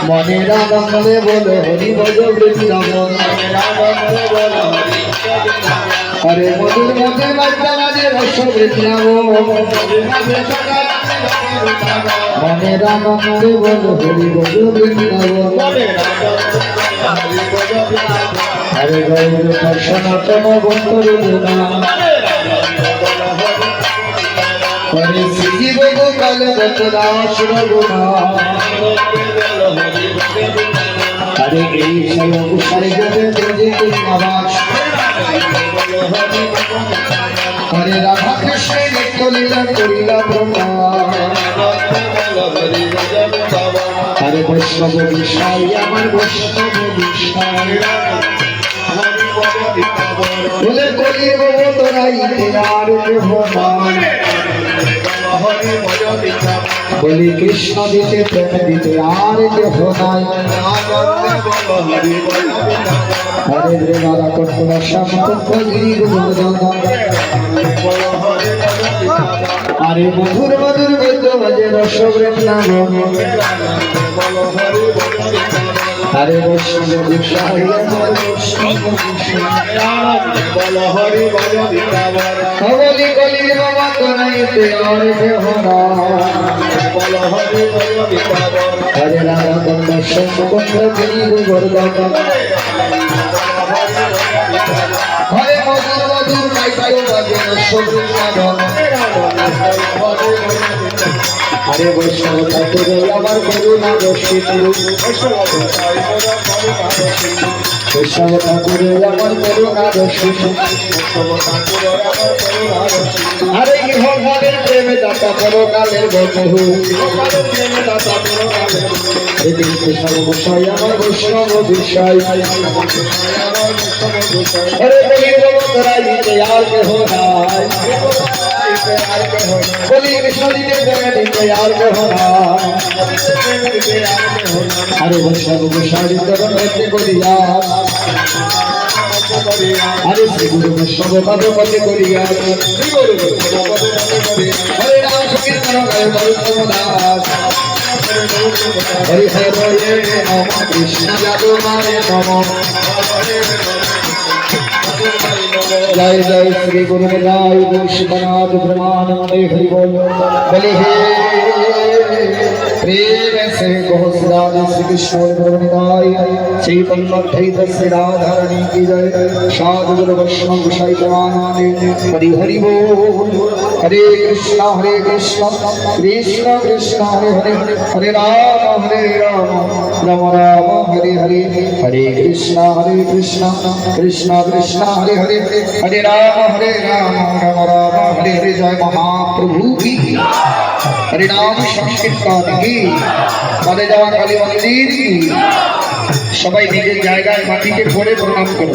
মনের আনন্দে বলো হরি ভজ বৃন্দাবন হরে মধুর মধ্যে বাজা বাজে রস বৃন্দাবন মনের আনন্দে বলো হরি ভজ বৃন্দাবন হরে গৌর সনাতন বন্ধুর হরে শ্রী গোপাল দাস রঘুনা হরে এই সয়ং সারে গবে আবাস হরে রাধা কৃষ্ণ নিত্য লীলা করিলা ব্রহ্মা হরে বৈষ্ণব বিষয় আমার বৈষ্ণব বিষয় বলে কলির তোরাইতে আর কেহ নাই বলি কৃষ্ণ দিতে প্রেম দিতে আর কেহ নাই হরে রে রাধা কর্পূর আরে মধুর মধুর বৈদ্য বাজে রস বৃন্দাবন হরে বৈষ্ণব বিষয় বলি কলির বাবা তোরাইতে আর কেহ হরে রাধা কন্দ সম্বন্ধ গোবর্ধন হরে মধুর মধুর গাইতে বাজে রস বৃন্দাবন হরে বৈষ্ণব ঠাকুর আমার করুণা দর্শিত বৈষ্ণব ঠাকুর আমার করুণা দর্শিত হরে ভগবানের প্রেমে দাতা পরকালের বন্ধু কৃষ্ণ বিষয় আমার বৈষ্ণব বিষয় হরে বলি আর কেহ নাই বলি কৃষ্ণ দিতে প্রেমে দিতে আর কেহ নাই হরে বৈষ্ণব বিষয় চরণ হইতে করিয়া হরে শ্রী গুরু বৈষ্ণব পদ পদে করিয়া হরে রাম সংকীর্তন গায় বরুণ দাস হরি হরে নম কৃষ্ণ যাদবায় নম जय जय श्री गुरु जय गोष्पनाथ ब्रह्मानंद हरि बोल बोले हे प्रेम से गोस्वाद श्री कृष्ण गुरुनिताय चैतन्य अद्वैत श्री राधा रानी की जय साधु गुरु वैष्णव गोसाई जवानानंद हरि हरि बोल हरे कृष्ण कृष्ण कृष्ण हरे हरे हरे राम राम राम हरे हरे हरे कृष्ण कृष्ण कृष्ण हरे हरे हरे राम राम हरे हरे जय महाप्रभु की हरे नाम संकीर्तन की बड़े जवान काली मंदिर की सबाई निजेर जायगाय माटिते पड़े प्रणाम करो।